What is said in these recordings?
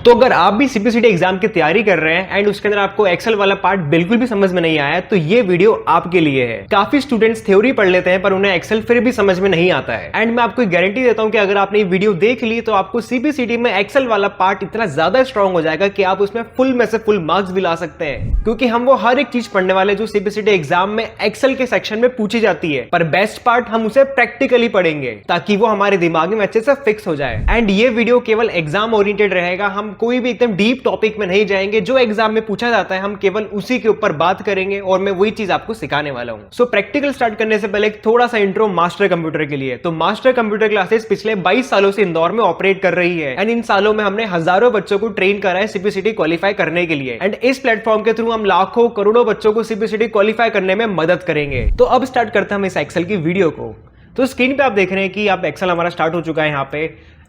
तो अगर आप भी सीपीसीटी एग्जाम की तैयारी कर रहे हैं एंड उसके अंदर आपको एक्सेल वाला पार्ट बिल्कुल भी समझ में नहीं आया तो ये वीडियो आपके लिए है। काफी स्टूडेंट्स थ्योरी पढ़ लेते हैं पर उन्हें एक्सेल फिर भी समझ में नहीं आता है एंड मैं आपको गारंटी देता हूं कि अगर आपने ये वीडियो देख ली तो आपको सीपीसीटी में एक्सेल वाला पार्ट इतना ज्यादा स्ट्रांग हो जाएगा कि आप उसमें फुल में से फुल मार्क्स भी ला सकते हैं, क्योंकि हम वो हर एक चीज पढ़ने वाले जो सीपीसीटी एग्जाम में एक्सेल के सेक्शन में पूछी जाती है, पर बेस्ट पार्ट हम उसे प्रैक्टिकली पढ़ेंगे ताकि वो हमारे दिमाग में अच्छे से फिक्स हो जाए। एंड ये वीडियो केवल एग्जाम ओरिएंटेड रहेगा, हम कोई भी एकदम डीप टॉपिक में नहीं जाएंगे। जो एग्जाम में पूछा जाता है हम केवल उसी के ऊपर बात करेंगे और मैं वही चीज आपको सिखाने वाला हूं। सो प्रैक्टिकल स्टार्ट करने से पहले थोड़ा सा इंट्रो मास्टर कंप्यूटर के लिए। तो मास्टर कंप्यूटर क्लासेस पिछले 22 सालों से इंदौर में ऑपरेट कर रही है एंड इन सालों में हमने हजारों बच्चों को ट्रेन करा है सीपीसीटी क्वालिफाई करने के लिए एंड इस प्लेटफॉर्म के थ्रू हम लाखों करोड़ों बच्चों को सीपीसीटी क्वालिफाई करने में मदद करेंगे। तो अब स्टार्ट करते हैं हम इस एक्सेल की वीडियो को। तो स्क्रीन पे आप देख रहे हैं कि आप एक्सेल हमारा स्टार्ट हो चुका है यहाँ पे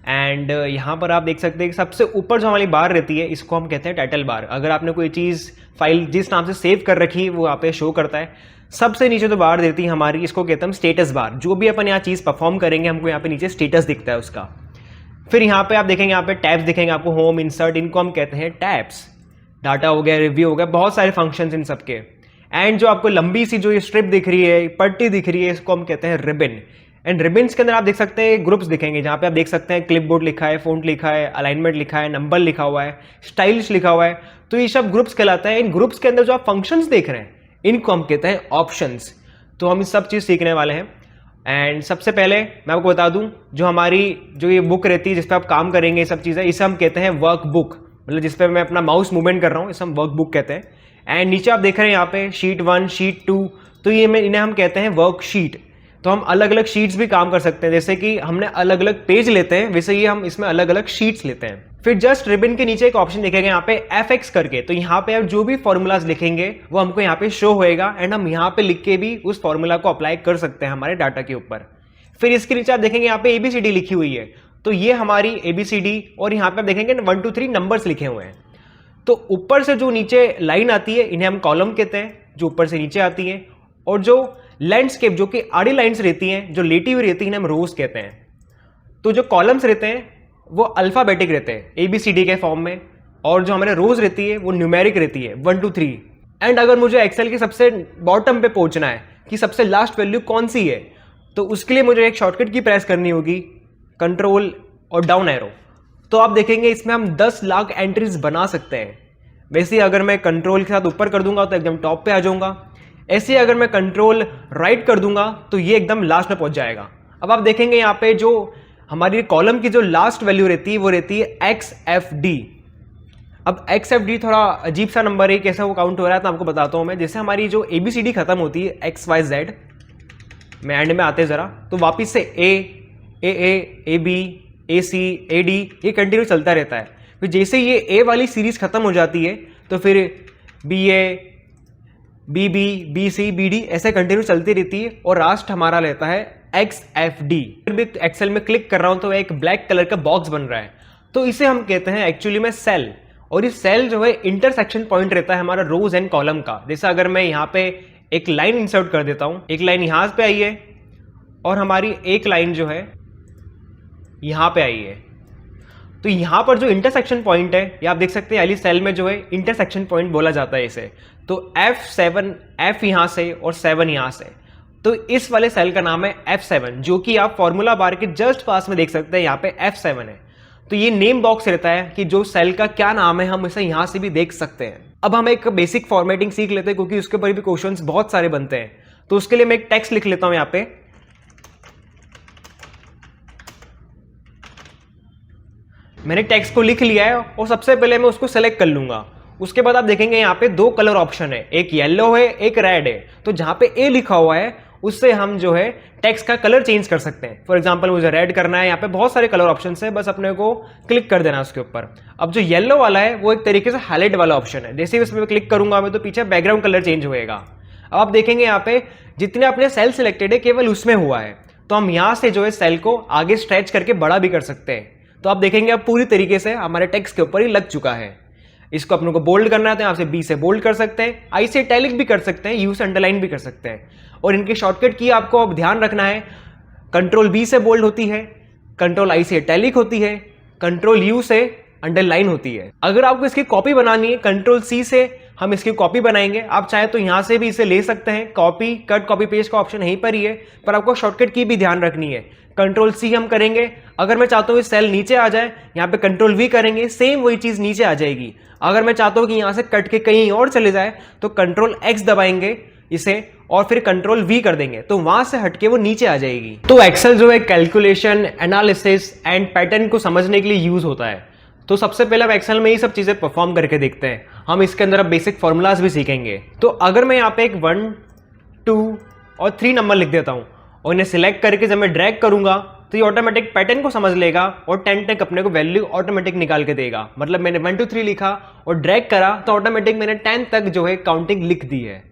एंड यहाँ पर आप देख सकते हैं कि सबसे ऊपर जो हमारी बार रहती है इसको हम कहते हैं टाइटल बार। अगर आपने कोई चीज़ फाइल जिस नाम से सेव कर रखी है वो यहाँ पे शो करता है। सबसे नीचे तो बार देती है हमारी, इसको कहते हैं हम स्टेटस बार। जो भी अपन यहाँ चीज़ परफॉर्म करेंगे हमको यहाँ पे नीचे स्टेटस दिखता है उसका। फिर यहाँ पे आप देखेंगे यहाँ पे टैब्स दिखेंगे आपको, होम, इंसर्ट, इनको हम कहते हैं टैब्स। डाटा हो गया, रिव्यू हो गया, बहुत सारे फंक्शंस इन सबके। एंड जो आपको लंबी सी जो ये स्ट्रिप दिख रही है, पट्टी दिख रही है, इसको हम कहते हैं रिबन। एंड रिबन्स के अंदर आप देख सकते हैं ग्रुप्स दिखेंगे, जहाँ पे आप देख सकते हैं क्लिपबोर्ड लिखा है, फ़ॉन्ट लिखा है, अलाइनमेंट लिखा है, नंबर लिखा हुआ है, स्टाइलिश लिखा हुआ है। तो ये सब ग्रुप्स कहलाता है। इन ग्रुप्स के अंदर जो आप फंक्शंस देख रहे हैं इनको हम कहते हैं ऑप्शंस। तो हम इस सब चीज़ सीखने वाले हैं। एंड सबसे पहले मैं आपको बता दूं, जो हमारी जो ये बुक रहती है जिस पे आप काम करेंगे, ये सब चीज़ें, इसे हम कहते हैं वर्क बुक। मतलब जिस पे मैं अपना माउस मूवमेंट कर रहा हूँ इसे हम वर्क बुक कहते हैं। एंड नीचे आप देख रहे हैं यहाँ पे शीट 1, शीट 2, तो ये इन्हें हम कहते हैं वर्कशीट। तो हम अलग अलग शीट्स भी काम कर सकते हैं, जैसे कि हमने अलग अलग पेज लेते हैं वैसे ही हम इसमें अलग अलग शीट्स लेते हैं। फिर जस्ट रिबन के नीचे एक ऑप्शन दिखेगा यहाँ पे FX करके। तो यहाँ पे आप जो भी फॉर्मूलाज लिखेंगे वो हमको यहाँ पे शो होएगा एंड हम यहाँ पे लिख के भी उस फॉर्मूला को अप्लाई कर सकते हैं हमारे डाटा के ऊपर। फिर इसके नीचे आप देखेंगे यहाँ पे ABCD लिखी हुई है, तो ये हमारी ABCD, और यहाँ पे आप देखेंगे 1 2 3 नंबर्स लिखे हुए हैं। तो ऊपर से जो नीचे लाइन आती है इन्हें हम कॉलम कहते हैं, जो ऊपर से नीचे आती है। और जो लैंडस्केप जो कि आड़ी लाइन्स रहती हैं, जो लेटी हुई रहती है, इन्हें हम रोज कहते हैं। तो जो कॉलम्स रहते हैं वो अल्फाबेटिक रहते हैं ABCD के फॉर्म में, और जो हमारे रोज रहती है वो न्यूमेरिक रहती है 1 2 3। एंड अगर मुझे एक्सेल के सबसे बॉटम पे पहुंचना है कि सबसे लास्ट वैल्यू कौन सी है, तो उसके लिए मुझे एक शॉर्टकट की प्रेस करनी होगी, कंट्रोल और डाउन एरो। तो आप देखेंगे इसमें हम 10 लाख एंट्रीज बना सकते हैं। वैसे अगर मैं कंट्रोल के साथ ऊपर कर दूंगा तो एकदम टॉप पे आ जाऊंगा, ऐसे अगर मैं कंट्रोल राइट कर दूंगा तो ये एकदम लास्ट में पहुंच जाएगा। अब आप देखेंगे यहाँ पे जो हमारी कॉलम की जो लास्ट वैल्यू रहती है वो रहती है XFD। अब XFD थोड़ा अजीब सा नंबर है, कैसा वो काउंट हो रहा है तो आपको बताता हूँ मैं। जैसे हमारी जो ABCD खत्म होती है XYZ में, एंड में आते जरा, तो वापिस से A, AA, AB, AC, AD, ये कंटिन्यू चलता रहता है। फिर जैसे ये A वाली सीरीज खत्म हो जाती है तो फिर BA, BB, BC, BD ऐसे कंटिन्यू चलती रहती है और लास्ट हमारा रहता है XFD। फिर भी एक्सेल में क्लिक कर रहा हूं तो एक ब्लैक कलर का बॉक्स बन रहा है, तो इसे हम कहते हैं एक्चुअली में सेल। और ये सेल जो है इंटरसेक्शन पॉइंट रहता है हमारा रोज एंड कॉलम का। जैसे अगर मैं यहाँ पे एक लाइन इंसर्ट कर देता हूं, एक लाइन यहां पे आई है और हमारी एक लाइन जो है यहां पे आई है, तो यहां पर जो इंटरसेक्शन पॉइंट है ये आप देख सकते हैं वाली सेल में जो है इंटरसेक्शन पॉइंट बोला जाता है इसे। तो F7, F यहां से और 7 यहां से, तो इस वाले सेल का नाम है F7, जो कि आप फॉर्मूला बार के जस्ट पास में देख सकते हैं यहाँ पे F7 है। तो ये नेम बॉक्स रहता है कि जो सेल का क्या नाम है, हम इसे यहां से भी देख सकते हैं। अब हम एक बेसिक फॉर्मेटिंग सीख लेते हैं क्योंकि उसके ऊपर भी क्वेश्चंस बहुत सारे बनते हैं। तो उसके लिए मैं एक टेक्स्ट लिख लेता हूं यहाँ पे। मैंने टेक्स्ट को लिख लिया है और सबसे पहले मैं उसको सेलेक्ट कर लूंगा। उसके बाद आप देखेंगे यहाँ पे 2 कलर ऑप्शन है, एक येलो है एक रेड है। तो जहां पे A लिखा हुआ है उससे हम जो है टेक्स्ट का कलर चेंज कर सकते हैं। फॉर एग्जांपल मुझे रेड करना है, यहाँ पे बहुत सारे कलर ऑप्शन है, बस अपने को क्लिक कर देना उसके ऊपर। अब जो येलो वाला है वो एक तरीके से हाईलाइट वाला ऑप्शन है, जैसे ही उसमें क्लिक करूंगा मैं तो पीछे बैकग्राउंड कलर चेंज होएगा। अब आप देखेंगे यहाँ पे जितने अपने सेल सिलेक्टेड है केवल उसमें हुआ है, तो हम यहाँ से जो है सेल को आगे स्ट्रेच करके बड़ा भी कर सकते हैं। तो आप देखेंगे अब पूरी तरीके से हमारे टेक्स्ट के ऊपर ही लग चुका है। इसको अपने को बोल्ड करना है तो यहाँ से B से बोल्ड कर सकते हैं, I से इटैलिक भी कर सकते हैं, U से अंडरलाइन भी कर सकते हैं। और इनके शॉर्टकट की आपको अब ध्यान रखना है, कंट्रोल B से बोल्ड होती है, कंट्रोल I से इटैलिक होती है, कंट्रोल U से अंडरलाइन होती है। अगर आपको इसकी कॉपी बनानी है, कंट्रोल सी से हम इसकी कॉपी बनाएंगे। आप चाहे तो यहां से भी इसे ले सकते हैं, कॉपी कट कॉपी पेस्ट का ऑप्शन यहीं पर ही है, पर आपको शॉर्टकट की भी ध्यान रखनी है। कंट्रोल सी हम करेंगे। अगर मैं चाहता हूँ इस सेल नीचे आ जाए, यहाँ पे कंट्रोल वी करेंगे, सेम वही चीज नीचे आ जाएगी। अगर मैं चाहता हूँ कि यहां से कट के कहीं और चले जाए तो कंट्रोल एक्स दबाएंगे इसे और फिर कंट्रोल वी कर देंगे, तो वहां से हटके वो नीचे आ जाएगी। तो एक्सेल जो है कैलकुलेशन, एनालिसिस एंड पैटर्न को समझने के लिए यूज होता है। तो सबसे पहले अब एक्सेल में ये सब चीजें परफॉर्म करके देखते हैं। हम इसके अंदर अब बेसिक फॉर्मूलाज भी सीखेंगे। तो अगर मैं यहाँ पे एक 1, 2 और 3 नंबर लिख देता हूँ और इन्हें सिलेक्ट करके जब मैं ड्रैग करूंगा तो ये ऑटोमेटिक पैटर्न को समझ लेगा और 10 तक अपने को वैल्यू ऑटोमेटिक निकाल के देगा। मतलब मैंने 1, 2, 3 लिखा और ड्रैग करा तो ऑटोमेटिक मैंने 10 तक जो है काउंटिंग लिख दी है।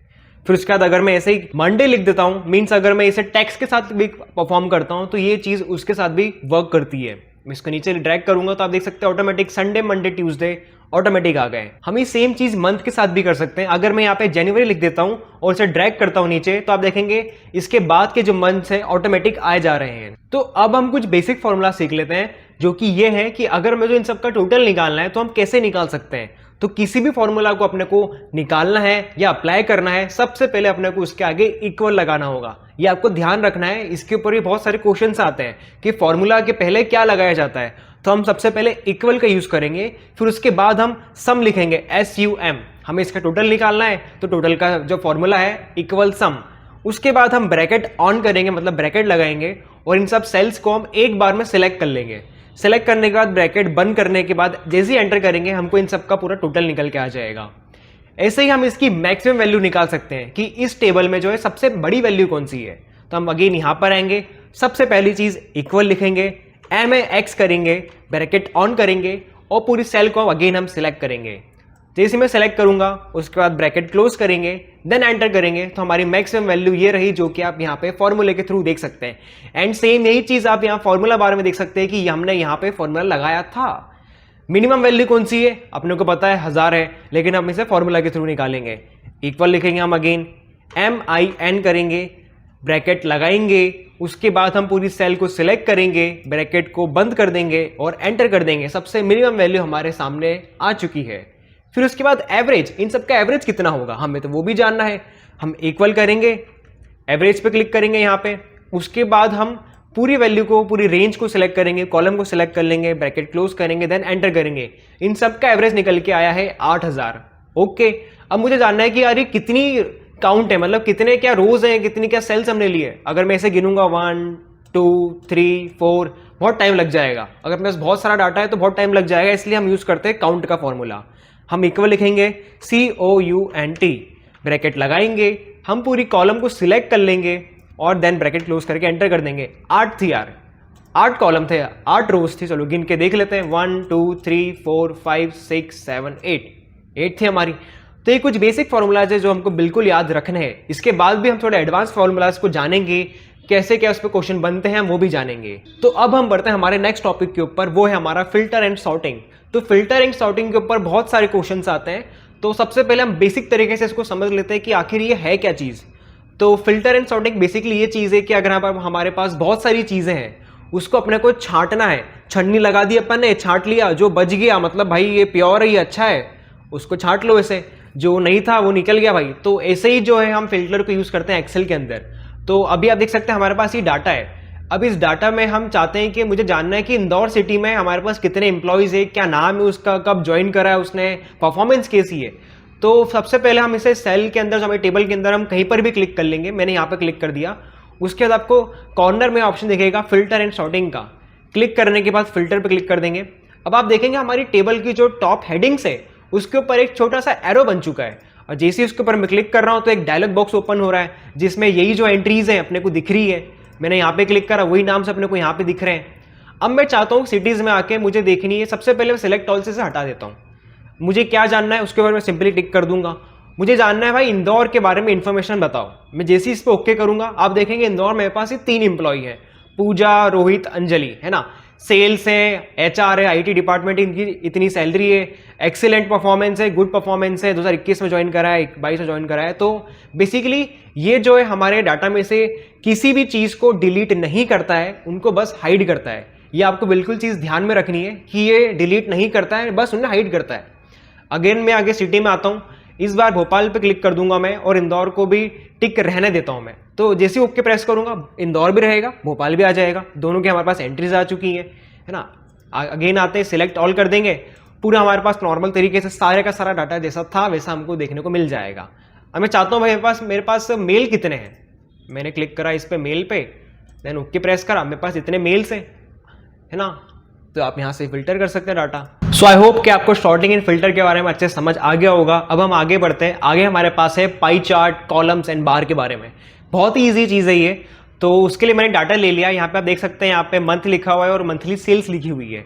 फिर उसके बाद अगर मैं ऐसे ही मंडे लिख देता हूं, मीन्स अगर मैं इसे टेक्स्ट के साथ भी परफॉर्म करता हूं तो ये चीज उसके साथ भी वर्क करती है। मैं इसको नीचे ड्रैग करूंगा तो आप देख सकते हैं automatic Sunday, Monday, Tuesday automatic आ गए। हम ये सेम चीज मंथ के साथ भी कर सकते हैं। अगर मैं यहाँ पे जनवरी लिख देता हूं और इसे ड्रैग करता हूं नीचे तो आप देखेंगे इसके बाद के जो मंथ्स हैं ऑटोमेटिक आए जा रहे हैं। तो अब हम कुछ बेसिक फॉर्मूला सीख लेते हैं, जो कि ये है कि अगर मुझे इन सबका टोटल निकालना है तो हम कैसे निकाल सकते हैं। तो किसी भी फॉर्मूला को अपने को निकालना है या अप्लाई करना है, सबसे पहले अपने को उसके आगे इक्वल लगाना होगा। ये आपको ध्यान रखना है। इसके ऊपर भी बहुत सारे क्वेश्चंस आते हैं कि फॉर्मूला के पहले क्या लगाया जाता है। तो हम सबसे पहले इक्वल का यूज करेंगे, फिर उसके बाद हम सम लिखेंगे, SUM। हमें इसका टोटल निकालना है तो टोटल का जो फॉर्मूला है इक्वल सम। उसके बाद हम ब्रैकेट ऑन करेंगे, मतलब ब्रैकेट लगाएंगे और इन सब सेल्स को हम एक बार में सिलेक्ट कर लेंगे। सेलेक्ट करने के बाद ब्रैकेट बंद करने के बाद जैसे ही एंटर करेंगे हमको इन सब का पूरा टोटल निकल के आ जाएगा। ऐसे ही हम इसकी मैक्सिमम वैल्यू निकाल सकते हैं कि इस टेबल में जो है सबसे बड़ी वैल्यू कौन सी है। तो हम अगेन यहां पर आएंगे, सबसे पहली चीज इक्वल लिखेंगे, MX करेंगे, ब्रैकेट ऑन करेंगे और पूरी सेल को अगेन हम सिलेक्ट करेंगे। जैसे मैं सेलेक्ट करूंगा उसके बाद ब्रैकेट क्लोज करेंगे, देन एंटर करेंगे तो हमारी मैक्सिमम वैल्यू ये रही, जो कि आप यहाँ पे फॉर्मूले के थ्रू देख सकते हैं। एंड सेम यही चीज आप यहाँ फॉर्मूला बार में देख सकते हैं कि हमने यहाँ पे फॉर्मूला लगाया था। मिनिमम वैल्यू कौन सी है अपने को पता है 1000 है, लेकिन हम इसे फॉर्मूला के थ्रू निकालेंगे। इक्वल लिखेंगे हम अगेन, MIN करेंगे, ब्रैकेट लगाएंगे, उसके बाद हम पूरी सेल को सिलेक्ट करेंगे, ब्रैकेट को बंद कर देंगे और एंटर कर देंगे। सबसे मिनिमम वैल्यू हमारे सामने आ चुकी है। फिर उसके बाद एवरेज, इन सब का एवरेज कितना होगा हमें तो वो भी जानना है। हम इक्वल करेंगे, एवरेज पे क्लिक करेंगे यहाँ पे। उसके बाद हम पूरी वैल्यू को, पूरी रेंज को सिलेक्ट करेंगे, कॉलम को सिलेक्ट कर लेंगे, ब्रैकेट क्लोज करेंगे, देन एंटर करेंगे। इन सब का एवरेज निकल के आया है 8000। ओके, अब मुझे जानना है कि यार ये कितनी काउंट है, मतलब कितने क्या रोज हैं, कितनी क्या सेल्स हमने लिए। अगर मैं इसे गिनूंगा 1, 2, 3, 4, बहुत टाइम लग जाएगा। अगर मेरे पास बहुत सारा डाटा है तो बहुत टाइम लग जाएगा, इसलिए हम यूज करते हैं काउंट का फॉर्मूला। हम इक्वल लिखेंगे, COUNT, ब्रैकेट लगाएंगे, हम पूरी कॉलम को सिलेक्ट कर लेंगे और देन ब्रैकेट क्लोज करके एंटर कर देंगे। 8 थी यार, 8 कॉलम थे, 8 रोज थी। चलो गिन के देख लेते हैं, 1, 2, 3, 4, 5, 6, 7, 8 थी हमारी। तो ये कुछ बेसिक फॉर्मूलाज है जो हमको बिल्कुल याद रखने हैं। इसके बाद भी हम थोड़े एडवांस फॉर्मूलाज को जानेंगे, कैसे क्या उस पर क्वेश्चन बनते हैं वो भी जानेंगे। तो अब हम बढ़ते हैं हमारे नेक्स्ट टॉपिक के ऊपर, वो है हमारा फिल्टर एंड सॉर्टिंग। तो फिल्टर एंड सॉर्टिंग के ऊपर बहुत सारे क्वेश्चंस आते हैं। तो सबसे पहले हम बेसिक तरीके से इसको समझ लेते हैं कि आखिर ये है क्या चीज। तो फिल्टर एंड सॉर्टिंग बेसिकली ये चीज है कि अगर हमारे पास बहुत सारी चीजें हैं, उसको अपने को छांटना है। छन्नी लगा दी अपन ने, छांट लिया, जो बच गया मतलब भाई ये प्योर है, ये अच्छा है, उसको छांट लो। ऐसे जो नहीं था वो निकल गया भाई। तो ऐसे ही जो है हम फिल्टर को यूज करते हैं एक्सेल के अंदर। तो अभी आप देख सकते हैं हमारे पास ये डाटा है। अब इस डाटा में हम चाहते हैं कि मुझे जानना है कि इंदौर सिटी में हमारे पास कितने एम्प्लॉइज है, क्या नाम है उसका, कब ज्वाइन करा है उसने, परफॉर्मेंस कैसी है। तो सबसे पहले हम इसे सेल के अंदर, हमारे टेबल के अंदर हम कहीं पर भी क्लिक कर लेंगे। मैंने यहाँ पर क्लिक कर दिया। उसके बाद आपको कॉर्नर में ऑप्शन दिखेगा फिल्टर एंड सॉर्टिंग का। क्लिक करने के बाद फिल्टर पर क्लिक कर देंगे। अब आप देखेंगे हमारी टेबल की जो टॉप हेडिंग्स है उसके ऊपर एक छोटा सा एरो बन चुका है, और जैसे ही उसके ऊपर मैं क्लिक कर रहा हूं तो एक डायलॉग बॉक्स ओपन हो रहा है जिसमें यही जो एंट्रीज हैं अपने को दिख रही है। मैंने यहाँ पे क्लिक करा, वही नाम से अपने को यहाँ पे दिख रहे हैं। अब मैं चाहता हूँ सिटीज में आके मुझे देखनी है। सबसे पहले मैं सिलेक्ट ऑल से हटा देता हूँ। मुझे क्या जानना है उसके ऊपर मैं सिंपली टिक कर दूंगा। मुझे जानना है भाई इंदौर के बारे में इंफॉर्मेशन बताओ। मैं जैसे ही इस पर ओके करूंगा आप देखेंगे इंदौर मेरे पास ये 3 एम्प्लॉई है, पूजा, रोहित, अंजलि, है ना। सेल्स है, HR है, IT डिपार्टमेंट, इनकी इतनी सैलरी है, एक्सीलेंट परफॉर्मेंस है, गुड परफॉर्मेंस है, 2021 में ज्वाइन करा है, 22 में ज्वाइन करा है। तो बेसिकली ये जो है हमारे डाटा में से किसी भी चीज को डिलीट नहीं करता है, उनको बस हाइड करता है। ये आपको बिल्कुल चीज़ ध्यान में रखनी है कि ये डिलीट नहीं करता है, बस उन्हें हाइड करता है। अगेन मैं आगे सिटी में आता हूँ, इस बार भोपाल पे क्लिक कर दूंगा मैं और इंदौर को भी टिक रहने देता हूँ मैं। तो जैसे ओके प्रेस करूंगा इंदौर भी रहेगा, भोपाल भी आ जाएगा, दोनों के हमारे पास एंट्रीज आ चुकी है ना। अगेन आते हैं, सिलेक्ट ऑल कर देंगे, पूरा हमारे पास नॉर्मल तरीके से सारे का सारा डाटा जैसा था वैसा हमको देखने को मिल जाएगा। अब मैं चाहता हूँ मेरे पास मेल कितने हैं, मैंने क्लिक करा इस पे मेल पे, देन ओके प्रेस करा, मेरे पास इतने मेल्स हैं, है ना। तो आप यहाँ से फिल्टर कर सकते हैं डाटा। सो आई होप कि आपको शॉर्टिंग एंड फिल्टर के बारे में अच्छे समझ आ गया होगा। अब हम आगे बढ़ते हैं, आगे हमारे पास है पाई चार्ट, कॉलम्स एंड बार के बारे में। बहुत ही ईजी चीज़ है ये। तो उसके लिए मैंने डाटा ले लिया, यहाँ पे आप देख सकते हैं, यहाँ पे मंथ लिखा हुआ है और मंथली सेल्स लिखी हुई है।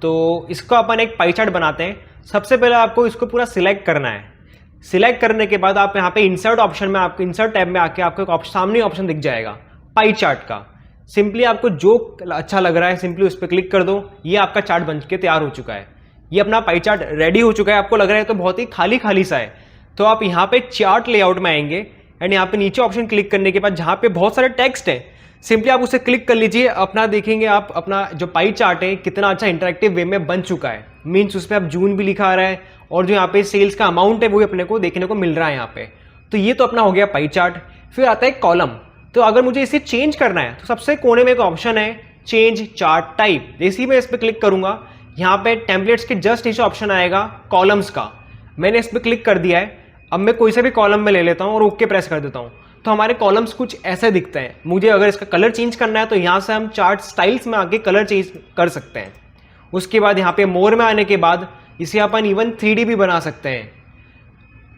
तो इसको अपन एक पाई चार्ट बनाते हैं। सबसे पहले आपको इसको पूरा सिलेक्ट करना है। सिलेक्ट करने के बाद आप यहाँ पे इंसर्ट ऑप्शन में, आपको इंसर्ट टैब में आके आपको एक सामने ऑप्शन दिख जाएगा पाई चार्ट का। सिंपली आपको जो अच्छा लग रहा है सिंपली उस पर क्लिक कर दो, ये आपका चार्ट बन के तैयार हो चुका है। ये अपना पाई चार्ट रेडी हो चुका है। आपको लग रहा है तो बहुत ही खाली खाली सा है, तो आप यहाँ पे चार्ट लेआउट में आएंगे एंड यहाँ पे नीचे ऑप्शन क्लिक करने के बाद जहाँ पे बहुत सारे टेक्स्ट है, सिंपली आप उसे क्लिक कर लीजिए। अपना देखेंगे आप अपना जो पाई चार्ट है कितना अच्छा इंटरेक्टिव वे में बन चुका है। मीन्स उस पर आप जून भी लिखा आ रहा है और जो यहाँ पे सेल्स का अमाउंट है वो भी अपने को देखने को मिल रहा है यहाँ पे। तो ये तो अपना हो गया पाई चार्ट। फिर आता है कॉलम। तो अगर मुझे इसे चेंज करना है तो सबसे कोने में एक ऑप्शन है चेंज चार्ट टाइप। जैसे ही मैं इस पर क्लिक करूंगा यहाँ पे टेम्पलेट्स के जस्ट नीचे ऑप्शन आएगा कॉलम्स का। मैंने इस पर क्लिक कर दिया है। अब मैं कोई से भी कॉलम में ले लेता हूँ और ओके प्रेस कर देता हूँ, तो हमारे कॉलम्स कुछ ऐसे दिखते हैं। मुझे अगर इसका कलर चेंज करना है तो यहाँ से हम चार्ट स्टाइल्स में आके कलर चेंज कर सकते हैं। उसके बाद यहाँ पे मोर में आने के बाद इसे अपन इवन 3D भी बना सकते हैं।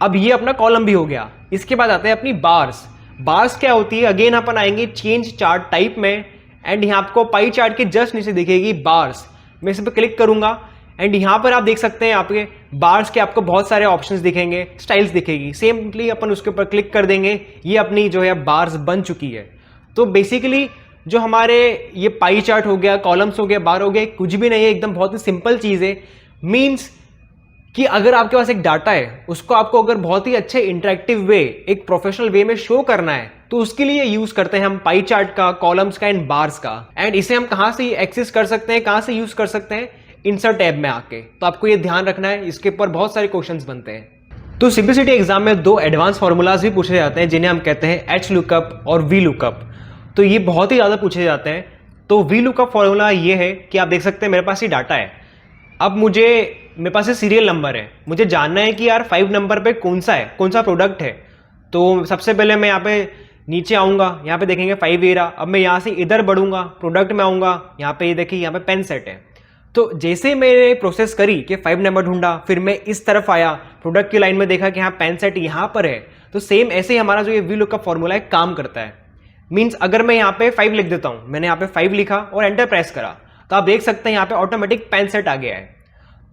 अब ये अपना कॉलम भी हो गया। इसके बाद आते हैं अपनी बार्स। बार्स क्या होती है, अगेन अपन आएंगे चेंज चार्ट टाइप में एंड यहाँ आपको पाई चार्ट के जस्ट नीचे दिखेगी बार्स। मैं इस पर क्लिक करूंगा एंड यहाँ पर आप देख सकते हैं आपके बार्स के आपको बहुत सारे ऑप्शंस दिखेंगे, स्टाइल्स दिखेगी। सिंपली अपन उसके ऊपर क्लिक कर देंगे, ये अपनी जो है बार्स बन चुकी है। तो बेसिकली जो हमारे ये पाई चार्ट हो गया, कॉलम्स हो गया, बार हो गया, कुछ भी नहीं है, एकदम बहुत ही सिंपल चीज़ है। मीन्स कि अगर आपके पास एक डाटा है उसको आपको अगर बहुत ही अच्छे इंटरेक्टिव वे, एक प्रोफेशनल वे में शो करना है तो उसके लिए यूज करते हैं हम पाई चार्ट का, कॉलम्स का एंड बार्स का। एंड इसे हम कहां से एक्सेस कर सकते हैं, कहां से यूज कर सकते हैं, इंसर्ट टैब में आके। तो आपको ये ध्यान रखना है, इसके ऊपर बहुत सारे क्वेश्चंस बनते हैं। तो सीबीएसई एग्जाम में 2 एडवांस फॉर्मूलाज भी पूछे जाते हैं जिन्हें हम कहते हैं एच लुकअप और वी लुकअप। तो ये बहुत ही ज्यादा पूछे जाते हैं। तो वी लुकअप फॉर्मूला ये है कि आप देख सकते हैं मेरे पास ये डाटा है। अब मेरे पास ये सीरियल नंबर है, मुझे जानना है कि यार 5 नंबर पे कौन सा है, कौन सा प्रोडक्ट है। तो सबसे पहले मैं यहाँ पे नीचे आऊँगा, यहाँ पे देखेंगे 5 ए रहा। अब मैं यहाँ से इधर बढ़ूंगा, प्रोडक्ट में आऊँगा, यहाँ पे ये देखिए यहाँ पे पेन सेट है। तो जैसे मैंने प्रोसेस करी कि 5 नंबर ढूंढा, फिर मैं इस तरफ आया, प्रोडक्ट की लाइन में देखा कि हाँ पेन सेट यहाँ पर है। तो सेम ऐसे ही हमारा जो ये वी लुकअप फॉर्मूला है काम करता है। मीन्स अगर मैं यहाँ पे 5 लिख देता हूँ, मैंने यहाँ पे 5 लिखा और एंटर प्रेस करा, तो आप देख सकते हैं यहाँ पे ऑटोमेटिक पेन सेट आ गया है।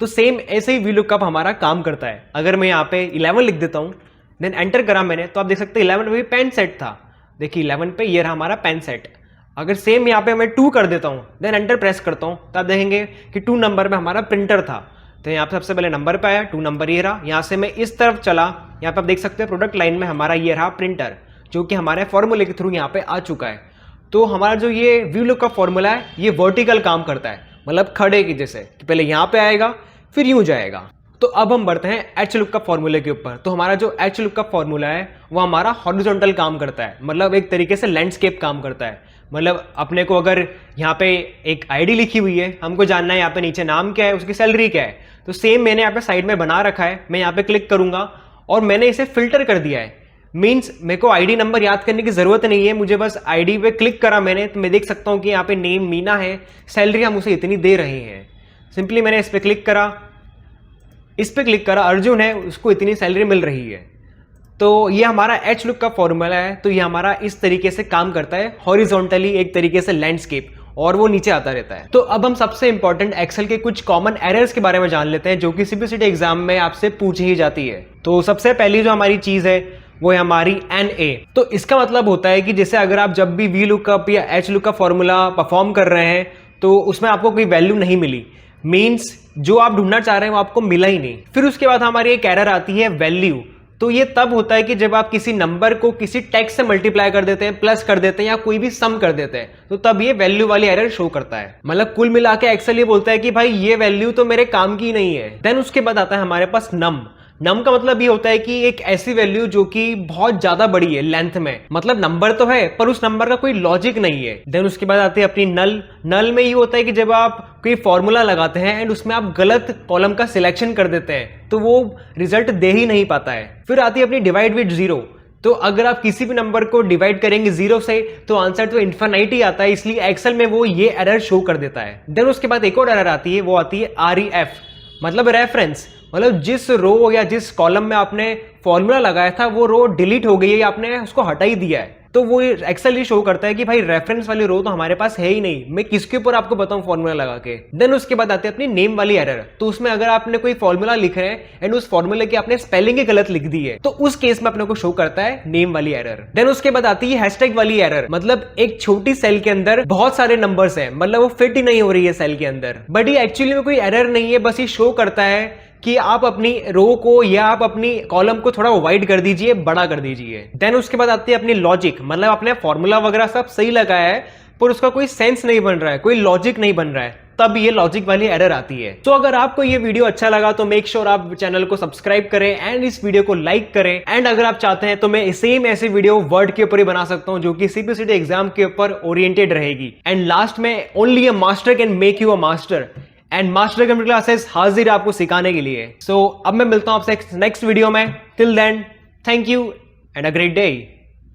तो सेम ऐसे ही वी लुकअप हमारा काम करता है। अगर मैं यहाँ पे 11 लिख देता हूँ, देन एंटर करा मैंने, तो आप देख सकते हैं 11 में भी पेन सेट था। देखिए 11 पे ये रहा हमारा पेन सेट। अगर सेम यहाँ पे मैं 2 कर देता हूँ, देन एंटर प्रेस करता हूँ, तो आप देखेंगे कि 2 नंबर पे हमारा प्रिंटर था। तो यहाँ पे सबसे पहले नंबर पे आया, 2 नंबर ये रहा। यहाँ से मैं इस तरफ चला, यहाँ पे आप देख सकते हैं प्रोडक्ट लाइन में हमारा ये रहा प्रिंटर, जो कि हमारे फॉर्मूले के थ्रू यहाँ पे आ चुका है। तो हमारा जो ये वी लुकअप फॉर्मूला है ये वर्टिकल काम करता है, मतलब खड़े की जैसे कि पहले यहाँ पे आएगा फिर यूं जाएगा। तो अब हम बढ़ते हैं एच लुकअप फॉर्मूले के ऊपर। तो हमारा जो एच लुकअप फॉर्मूला है वो हमारा हॉरिजॉन्टल काम करता है, मतलब एक तरीके से लैंडस्केप काम करता है। मतलब अपने को अगर यहाँ पे एक आईडी लिखी हुई है, हमको जानना है यहाँ पे नीचे नाम क्या है, उसकी सैलरी क्या है, तो सेम मैंने यहाँ पे साइड में बना रखा है। मैं यहाँ पे क्लिक करूंगा और मैंने इसे फिल्टर कर दिया है। मीन्स मेरे को आईडी नंबर याद करने की जरूरत नहीं है, मुझे बस आईडी पे क्लिक करा मैंने, तो मैं देख सकता हूँ कि यहाँ पे नेम मीना है, सैलरी हम उसे इतनी दे रहे हैं। सिंपली मैंने इस पर क्लिक करा, अर्जुन है, उसको इतनी सैलरी मिल रही है। तो ये हमारा एच लुक का फॉर्मूला है। तो ये हमारा इस तरीके से काम करता है, हॉरिजॉन्टली एक तरीके से लैंडस्केप, और वो नीचे आता रहता है। तो अब हम सबसे इंपॉर्टेंट एक्सेल के कुछ कॉमन एरर्स के बारे में जान लेते हैं जो कि सीबीएसई एग्जाम में आपसे पूछी ही जाती है। तो सबसे पहली जो हमारी चीज है वो है हमारी NA। तो इसका मतलब होता है कि जैसे अगर आप जब भी वी लुकअप या एच लुकअप फॉर्मूला परफॉर्म कर रहे हैं तो उसमें आपको कोई वैल्यू नहीं मिली, मीन्स जो आप ढूंढना चाह रहे हैं वो आपको मिला ही नहीं। फिर उसके बाद हमारी एक एरर आती है वैल्यू। तो ये तब होता है कि जब आप किसी नंबर को किसी टेक्स्ट से मल्टीप्लाई कर देते हैं, प्लस कर देते हैं या कोई भी सम कर देते हैं, तो तब ये वैल्यू वाली एरर शो करता है। मतलब कुल मिला के एक्सेल ये बोलता है कि भाई ये वैल्यू तो मेरे काम की नहीं है। देन उसके बाद आता है हमारे पास नम। नम का मतलब ये होता है कि एक ऐसी वैल्यू जो कि बहुत ज्यादा बड़ी है लेंथ में, मतलब नंबर तो है पर उस नंबर का कोई लॉजिक नहीं है। देन उसके बाद आती है अपनी नल। नल में ये होता है कि जब आप कोई फॉर्मूला लगाते हैं एंड उसमें आप गलत कॉलम का सिलेक्शन कर देते हैं तो वो रिजल्ट दे ही नहीं पाता है। फिर आती है अपनी डिवाइड विद जीरो। तो अगर आप किसी भी नंबर को डिवाइड करेंगे जीरो से तो आंसर तो इन्फिनिटी ही आता है, इसलिए एक्सेल में वो ये एरर शो कर देता है। देन उसके बाद एक और एरर आती है, वो आती है REF, मतलब रेफरेंस। मतलब जिस रो या जिस कॉलम में आपने फॉर्मूला लगाया था वो रो डिलीट हो गई है या आपने उसको हटा ही दिया है, तो वो एक्सेल ये शो करता है कि भाई रेफरेंस वाली रो तो हमारे पास है ही नहीं, मैं किसके ऊपर आपको बताऊं फॉर्मूला लगा के। देन उसके बाद आती है अपनी नेम वाली एरर। तो उसमें अगर आपने कोई फॉर्मूला लिख रहे हैं एंड उस फॉर्मूले की आपने स्पेलिंग ही गलत लिख दी है तो उस केस में अपने को शो करता है नेम वाली एरर। देन उसके बाद आती है हैशटैग वाली एरर। मतलब एक छोटी सेल के अंदर बहुत सारे नंबर्स हैं, मतलब वो फिट ही नहीं हो रही है सेल के अंदर, बट ये एक्चुअली में कोई एरर नहीं है, बस ये शो करता है कि आप अपनी रो को या आप अपनी कॉलम को थोड़ा वाइड कर दीजिए, बड़ा कर दीजिए। देन उसके बाद आती है अपनी लॉजिक। मतलब आपने फॉर्मूला वगैरह सब सही लगाया है पर उसका कोई सेंस नहीं बन रहा है, कोई लॉजिक नहीं बन रहा है, तब ये लॉजिक वाली एरर आती है। तो अगर आपको ये वीडियो अच्छा लगा तो मेक श्योर आप चैनल को सब्सक्राइब करें एंड इस वीडियो को लाइक करें। एंड अगर आप चाहते हैं तो मैं सेम ऐसी वीडियो वर्ड के ऊपर ही बना सकता हूं जो कि CPCT एग्जाम के ऊपर ओरिएंटेड रहेगी। एंड लास्ट में only a master can make you a master and master computer classes हाजिर आपको सिखाने के लिए। सो अब मैं मिलता हूं आपसे नेक्स्ट वीडियो में। Till then, thank you and a great day.